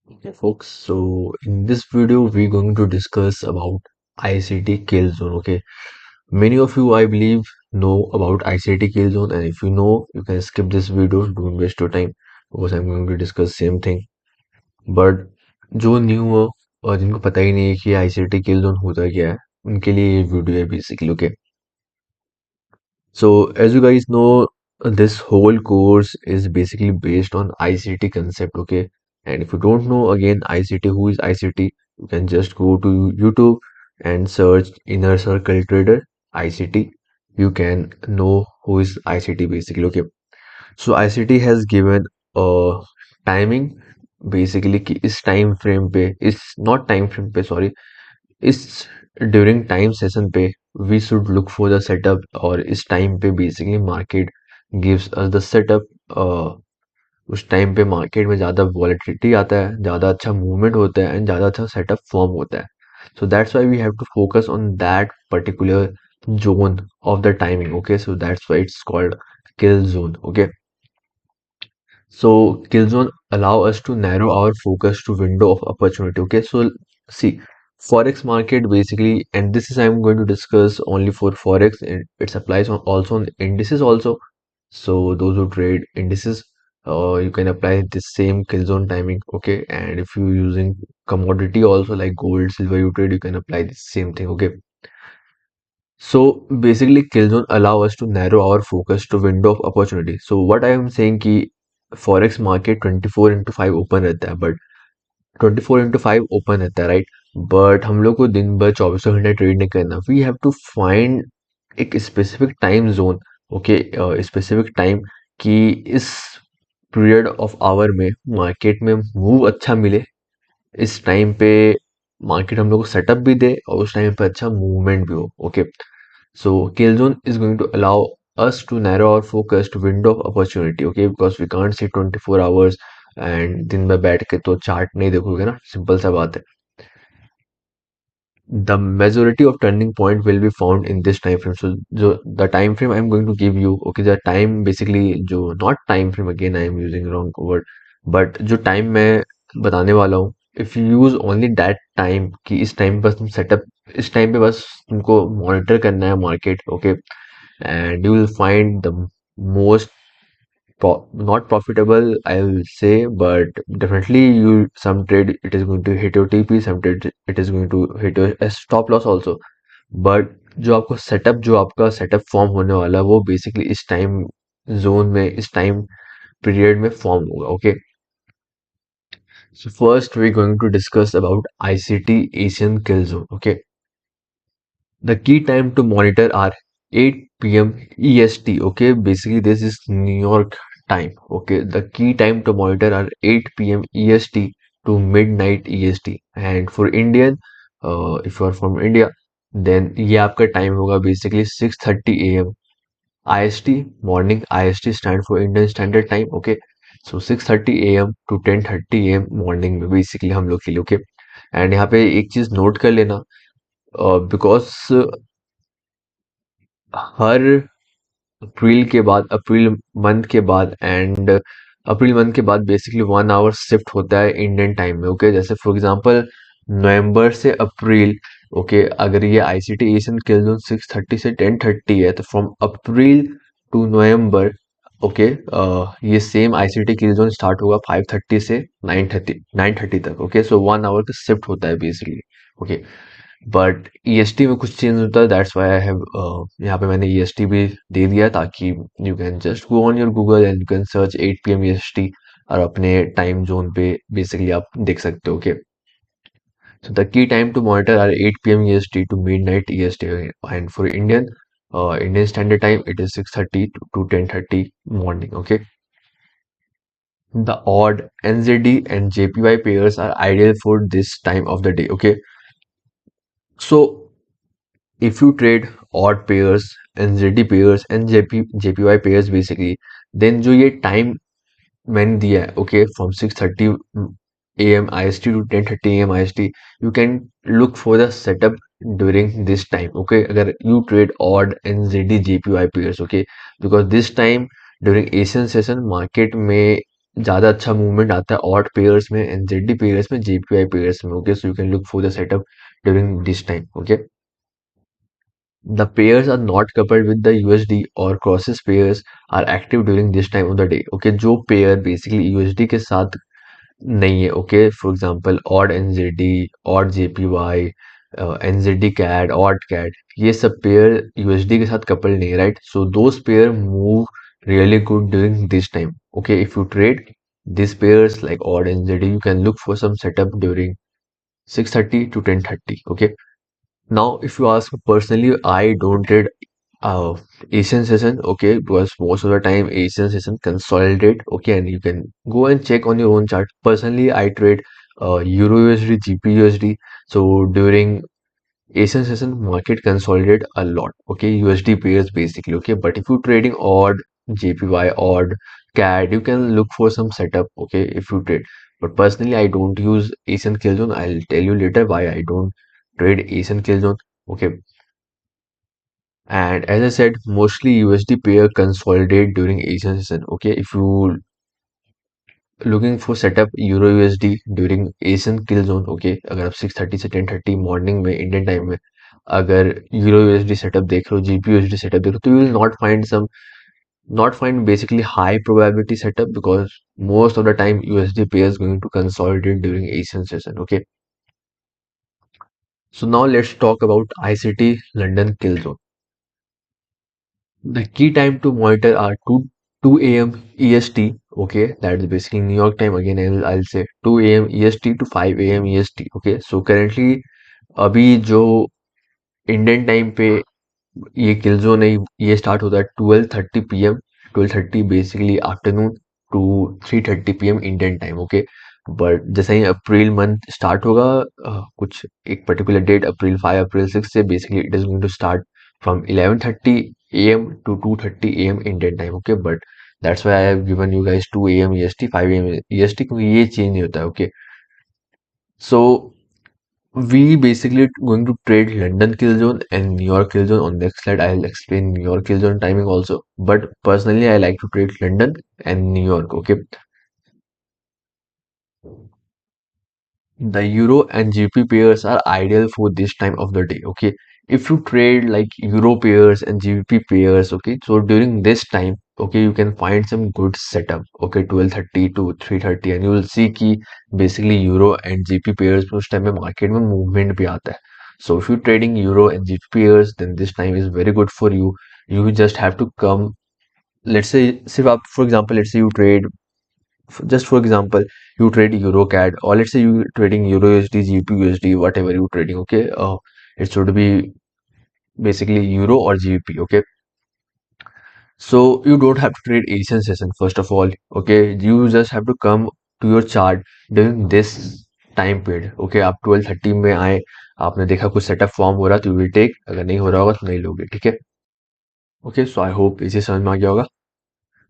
Okay, folks. So in this video, we're going to discuss about ICT kill zone. Okay, many of you, I believe, know about ICT kill zone, and if you know, you can skip this video. Don't waste your time because I'm going to discuss same thing. But जो new हो और जिनको पता ही नहीं है कि ICT kill zone होता क्या है, उनके लिए ये वीडियो है basically. Okay, so as you guys know, this whole course is basically based on ICT concept, okay? And if you don't know again ICT, who is ICT, you can just go to YouTube and search Inner Circle Trader ICT. You can know who is ICT basically, okay? So ICT has given a timing basically कि इस time frame पे इस not time frame पे sorry इस during time session पे we should look for the setup और इस time पे basically market gives us the setup. उस टाइम पे मार्केट में ज़्यादा वॉलेटिलिटी आता है, ज़्यादा अच्छा मूवमेंट होता है एंड ज़्यादा अच्छा सेटअप फॉर्म होता है. So that's why we have to focus on that particular zone of the timing. Okay, so that's why it's called kill zone. Okay, so kill zone allow us to narrow our focus to window of opportunity. Okay, so see, forex market basically, and this is I'm going to discuss only for forex, and it applies on also on indices also. So those who trade indices, you can apply the same kill zone timing. Okay, and if you're using commodity also like gold, silver, you trade, you can apply the same thing. Okay, so basically, Killzone allow us to narrow our focus to window of opportunity. So what I am saying कि forex market 24 into 5 open रहता है, but 24 into 5 open रहता है, right? But हम लोग को दिन भर 24 घंटे ट्रेड नहीं करना. We have to find एक specific time zone. Okay, specific time कि इस पीरियड ऑफ आवर में मार्केट में मूव अच्छा मिले, इस टाइम पे मार्केट हम लोग को सेटअप भी दे और उस टाइम पे अच्छा मूवमेंट भी हो. Okay, so Killzone is going to allow us to narrow our focus to window of opportunity, okay? Because we can't see 24 hours and दिन में बैठ के तो चार्ट नहीं देखोगे ना, सिंपल सा बात है. The majority of turning point will be found in this time frame. So the time frame I'm going to give you, okay, the time basically जो not time frame, again I am using wrong word, but जो time मैं बताने वाला हूँ, if you use only that time कि इस time बस तुम setup, इस time पे बस तुमको monitor करना है market, okay, and you will find the most not profitable, I'll say, but definitely you some trade it is going to hit your TP, some trade it is going to hit your stop loss also. But जो आपको setup जो आपका setup form होने वाला है वो basically इस time zone में इस टाइम पीरियड में फॉर्म होगा. Okay, so first we going to discuss about ICT Asian kill zone. Okay, the key time to monitor are 8 p.m. EST. Okay, basically this is New York time. Okay, the key time to monitor are 8 p.m. EST to midnight EST. And for Indian, if you are from India, then ये आपका time होगा basically 6:30 a.m. IST. Morning IST stand for Indian Standard Time. Okay, so 6:30 a.m. to 10:30 a.m. morning में basically हम लोग के लिए. Okay, and यहाँ पे एक चीज नोट कर लेना, बिकॉज हर अप्रैल मंथ के बाद एंड अप्रैल मंथ के बाद बेसिकली 1 आवर शिफ्ट होता है इंडियन टाइम में. ओके, जैसे फॉर एग्जांपल नवंबर से अप्रैल, ओके, अगर ये आईसीटी एशियन किल जोन 6:30 से 10:30 है तो from April to November, okay, ये same ICT kill zone start होगा 5:30 से 9:30 तक. ओके, सो 1 आवर का शिफ्ट होता है बेसिकली. ओके, बट ईएसटी में कुछ चेंज होता है, दैट्स व्हाई आई हैव यहाँ पे मैंने ईएसटी भी दे दिया ताकि you can just go on your Google and you can search 8 p.m. EST और अपने टाइम जोन पे बेसिकली आप देख सकते हो. Okay, so the key time to monitor are 8 p.m. EST to midnight EST and for Indian standard time it is 6:30 to 10:30 morning. Okay, the odd NZD and JPY pairs are ideal for this time of the day. Okay, so if you trade odd pairs, NZD pairs and JPY pairs basically, then जो ये time मैंने दिया है, okay, from 6:30 a.m. IST to 10:30 a.m. IST, you can look for the setup during this time. Okay, अगर you trade odd NZD JPY pairs, okay, because this time during Asian session market में ज़्यादा अच्छा movement आता है odd pairs में, NZD pairs में, जेपीआई pairs में, okay, so you can look for the setup during this time, okay. The pairs are not coupled with the USD or crosses pairs are active during this time of the day. Okay, जो pair basically USD के साथ नहीं है, okay, for example odd NZD, odd JPY, NZD CAD, odd CAD, ये सब pair USD के साथ coupled नहीं है, right? So those pair move really good during this time. Okay, if you trade these pairs like odd NZD, you can look for some setup during 6:30 to 10:30. Okay. Now, if you ask me personally, I don't trade uh, Asian session, okay, because most of the time Asian session consolidate, okay, and you can go and check on your own chart. Personally, I trade Euro USD, GP USD. So during Asian session, market consolidate a lot, okay, USD pairs basically, okay. But if you're trading odd JPY, odd CAD, you can look for some setup, okay, if you trade. But personally, I don't use Asian kill zone. I'll tell you later why I don't trade Asian kill zone, okay. And as I said, mostly USD pair consolidate during Asian session. Okay, if you looking for setup Euro USD during Asian kill zone, okay, अगर आप 6:30 से 10:30 morning में Indian time में अगर Euro USD setup देख रहे हो, GP USD setup देख रहे हो, तो you will not find basically high probability setup because most of the time USD pair is going to consolidate during Asian session. Okay, so now let's talk about ICT London kill zone. The key time to monitor are 2 a.m. EST. Okay, that is basically New York time. Again, I'll say 2 a.m. EST to 5 a.m. EST. Okay, so currently अभी जो Indian time पे ये किल zone है, ये start होता है 12:30 p.m. 12:30 basically afternoon to 3:30 p.m. Indian time, okay. But जैसे ही अप्रैल मंथ स्टार्ट होगा, कुछ एक पर्टिकुलर डेट अप्रैल 5 अप्रैल 6 से basically it is going to start from 11:30 a.m. to 2:30 a.m. Indian time, okay. But that's why I have given you guys 2 a.m. EST 5 a.m. EST, क्योंकि ये change नहीं होता है, okay. So we basically going to trade London kill zone and New York kill zone. On next slide, I'll explain New York kill zone timing also. But personally, I like to trade London and New York. Okay, the euro and GP pairs are ideal for this time of the day. Okay, if you trade like euro pairs and GP pairs, okay, so during this time, okay, you can find some good setup. Okay, 12:30 to 3:30, and you will see कि basically euro and GP pairs में उस time में market में movement भी आता है. So if you're trading euro and GP pairs, then this time is very good for you. You just have to come. Let's say सिर्फ आप for example, let's say you trade, just for example, you trade euro CAD, or let's say you trading euro USD, GBP USD, whatever you trading, okay, it should be basically euro or GBP, okay. So you don't have to trade Asian session first of all, okay. You just have to come to your chart during this time period, okay. आप 12:30 में आए, आपने देखा कुछ setup form हो रहा तो you will take, अगर नहीं हो रहा होगा तो नहीं लोगे, ठीक है। ओके, सो आई होप इसे समझ में आ गया होगा।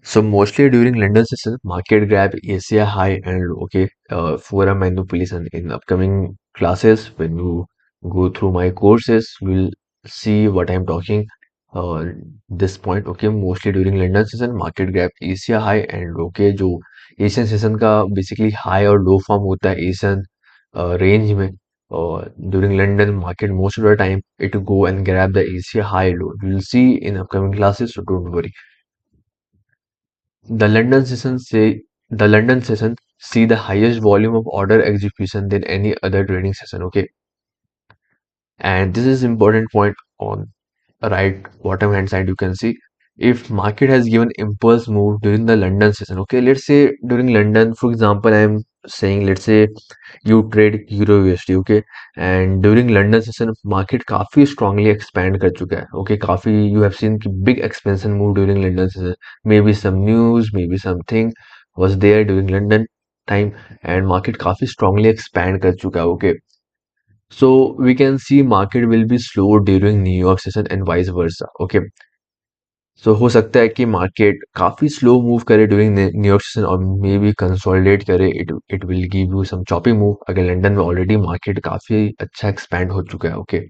So mostly during London session, market grab Asia high and okay, for a manipulation in upcoming classes. When you go through my courses, you'll see what I'm talking. Uh, this point, okay, mostly during London session, market grab Asia high and okay, जो Asian session का basically high और low form होता है Asian range में, और during London market most of the time it will go and grab the Asia high low. You'll see in upcoming classes, so don't worry. The London session say the London session see the highest volume of order execution than any other trading session. Okay, and this is important point on right bottom hand side. You can see if market has given impulse move during the London session. Okay, let's say during London, for example, I'm saying let's say you trade Euro USD, okay, and during London session market काफी strongly expand कर चुका है, okay, काफी you have seen कि big expansion move during London session, maybe some news, maybe something was there during London time, and market काफी strongly expand कर चुका है, okay. So we can see market will be slow during New York session and vice versa, okay. So हो सकता है कि market काफी slow move करे ड्यूरिंग न्यूयॉर्क सेशन और मे बी कंसोलिडेट करे, it will give you some choppy move, अगर London में ऑलरेडी मार्केट काफी अच्छा एक्सपैंड हो चुका है, okay.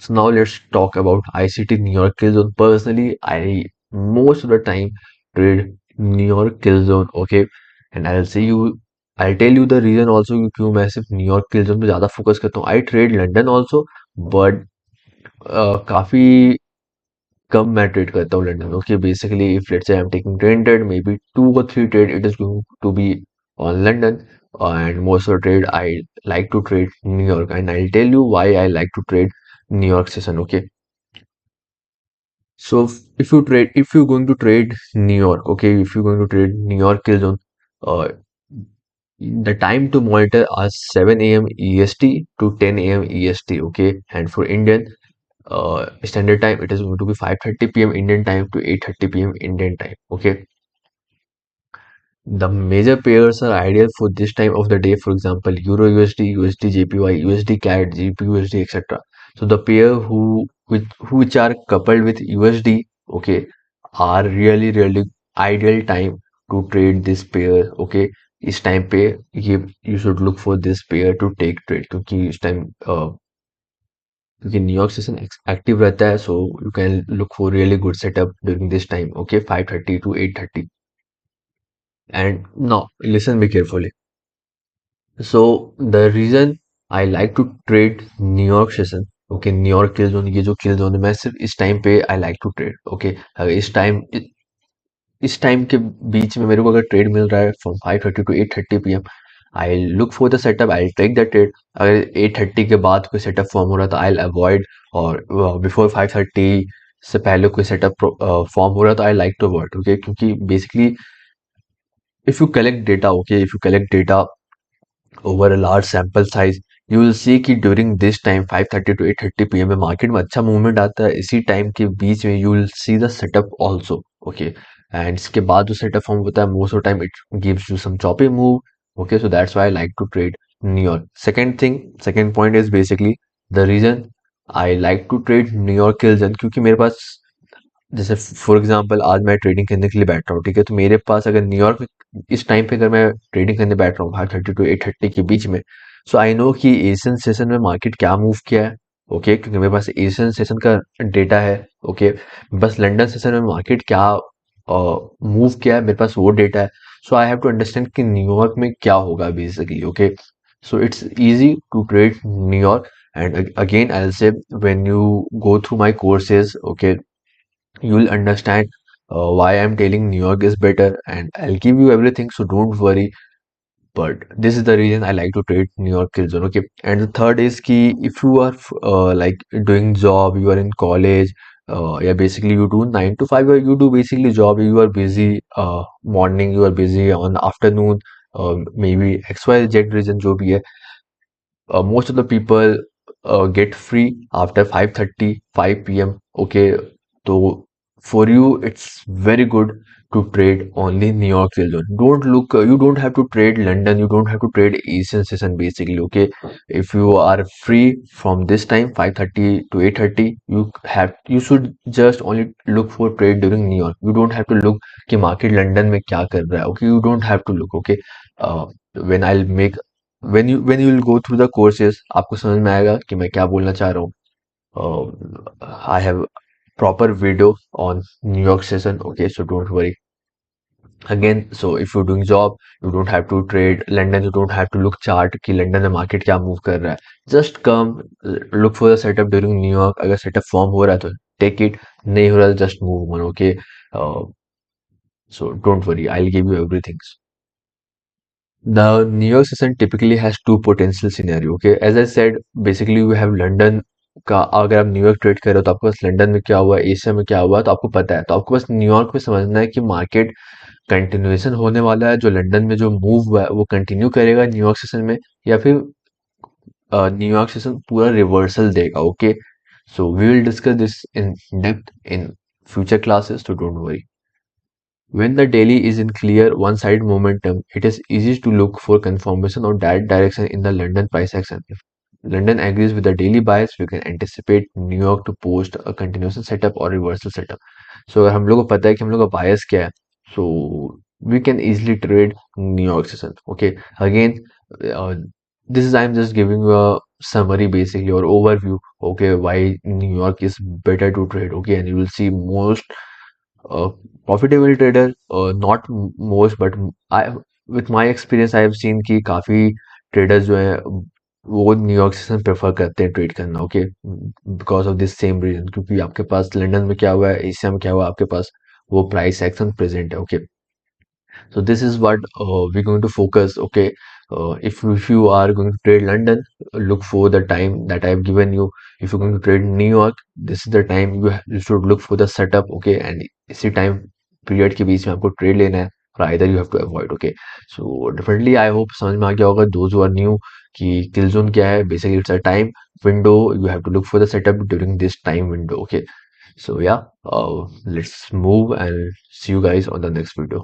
So now let's talk about ICT New York के zone. Personally I most of the time trade New York kill zone, okay, and I'll tell you the reason also कि क्यों मैं सिर्फ न्यूयॉर्क किल जोन पे ज़्यादा फोकस करता हूँ. आई trade London also, but काफ़ी कम मैं ट्रेड करता हूँ London. Okay, basically if let's say I am taking trade, may be 2 or 3 trade it is going to be on London, and most of the trade I like to trade New York, and I'll tell you why I like to trade New York session. Okay, so if you're going to trade New York, okay, if you're going to trade New York kill zone, uh, the time to monitor are 7 a.m. EST to 10 a.m. EST. Okay, and for Indian standard time, it is going to be 5:30 p.m. Indian time to 8:30 p.m. Indian time. Okay, the major pairs are ideal for this time of the day. For example, Euro USD, USD JPY, USD CAD, GBP USD, etc. So the pair which are coupled with USD, okay, are really ideal time to trade this pair. Okay, इस time पे ये you should look for this pair to take trade, क्योंकि इस time क्योंकि New York session active रहता है, so you can look for really good setup during this time. Okay, 5:30 to 8:30. And now listen me carefully. So the reason I like to trade New York session, okay, New York kill zone, ये जो kill zone है, मैं सिर्फ इस time पे I like to trade. Okay, अगर इस time के बीच में मेरे को अगर ट्रेड मिल रहा है from 5:30 to 8:30 pm, I look for the setup, I take the trade. अगर 8:30 के बाद कोई सेटअप फॉर्म हो रहा है तो आई अवॉइड, और बिफोर 5:30 से पहले कोई सेटअप फॉर्म हो रहा है तो I like to avoid. Okay, क्योंकि basically if you collect data, okay, if you collect data over a large sample size, you will see कि during this time 5:30 to 8:30 pm में मार्केट में अच्छा movement आता है. इसी टाइम के बीच में you will see the setup also. Okay, and इसके बाद जो setup form होता है, most of the time it gives you some choppy move. Okay, so that's why I like to trade New York. Second point is basically the reason I like to trade New York kills, क्योंकि मेरे पास, जैसे for example आज मैं trading करने के लिए बैठ रहा हूँ, ठीक है, तो मेरे पास अगर न्यूयॉर्क में इस टाइम पे अगर मैं ट्रेडिंग करने बैठ रहा हूँ 5:30 to 8:30 के बीच में, सो आई नो कि एशियन सेशन में मार्केट क्या मूव किया है. ओके, क्योंकि मेरे पास एशियन सेशन का डेटा है. ओके, बस लंदन सेशन में मार्केट क्या मूव किया है, मेरे पास वो डेटा है. सो आई हैव टू अंडरस्टैंड कि न्यूयॉर्क में क्या होगा basically. Okay, so it's easy to trade New York. And again, I'll say, when you go through my courses, okay, you will understand why I'm telling New York is better, and I'll give you everything, so don't worry. But this is the reason I like to trade New York kill zone. Okay, and the third is key, if you are like doing job, you are in college, yeah, basically you do 9 to 5, or you do basically job, you are busy morning, you are busy on afternoon, maybe XYZ reason जो भी है, most of the people get free after 5:30 5 p.m. Okay, so for you it's very good to trade only New York Rail Zone. Don't look, you don't have to trade London, you don't have to trade Asian session basically. Okay, if you are free from this time 5:30 to 8:30, you should just only look for trade during New York. You don't have to look कि market London में क्या कर रहा है. Okay, you don't have to look. Okay, when I'll make when you will go through the courses, आपको समझ में आएगा कि मैं क्या बोलना चाह रहा हूँ. I have proper video on New York session. Okay, so don't worry. Again, so if you're doing job, you don't have to trade London, you don't have to look chart कि लंदन में market क्या move कर रहा है. Just come, look for the setup during New York. अगर setup form हो रहा है तो take it, नहीं हो रहा है just move on. Okay, uh, so don't worry, I'll give you everything. The New York session typically has two potential scenario. Okay, as I said, basically you have London का, अगर आप New York trade कर रहे हो तो आपको बस London में क्या हुआ, एशिया में क्या हुआ तो आपको पता है, तो आपको बस न्यूयॉर्क में समझना है कि मार्केट कंटिन्यूएशन होने वाला है, जो लंदन में जो मूव हुआ है वो कंटिन्यू करेगा न्यूयॉर्क सेशन में, या फिर न्यूयॉर्क सेशन पूरा रिवर्सल देगा. Okay, so we will discuss this in depth in future classes, तो don't worry. When the daily is in clear one-side momentum, it is easy to look for confirmation of that direction in the London price action. If London agrees with the daily bias, we can anticipate New York to post a continuation setup or reversal setup. So अगर हम लोग को पता है कि हम लोग का bias क्या है, so we can easily trade New York session. Okay, again, uh, this is I'm just giving you a summary basically or overview. Okay, why New York is better to trade. Okay, and you will see most uh, profitable trader, not most, but I with my experience I have seen कि काफी traders जो हैं वो New York session prefer करते हैं trade करना, okay, because of this same reason, क्योंकि आपके पास लंदन में क्या हुआ है, एशिया में क्या हुआ है, आपके पास वो प्राइस एक्शन प्रेजेंट है, okay. So this is what we're going to focus. Okay, if you are going to trade London, look for the time that I have given you. If you're going to trade New York, this is the time you should look for the setup. Okay, and इसी time period के बीच में आपको trade लेना है, or either you have to avoid. Okay, so definitely I hope समझ में आ गया होगा those who are new कि kill zone क्या है. Basically it's a time window. You have to look for the setup during this time window. Okay, so yeah, let's move and see you guys on the next video.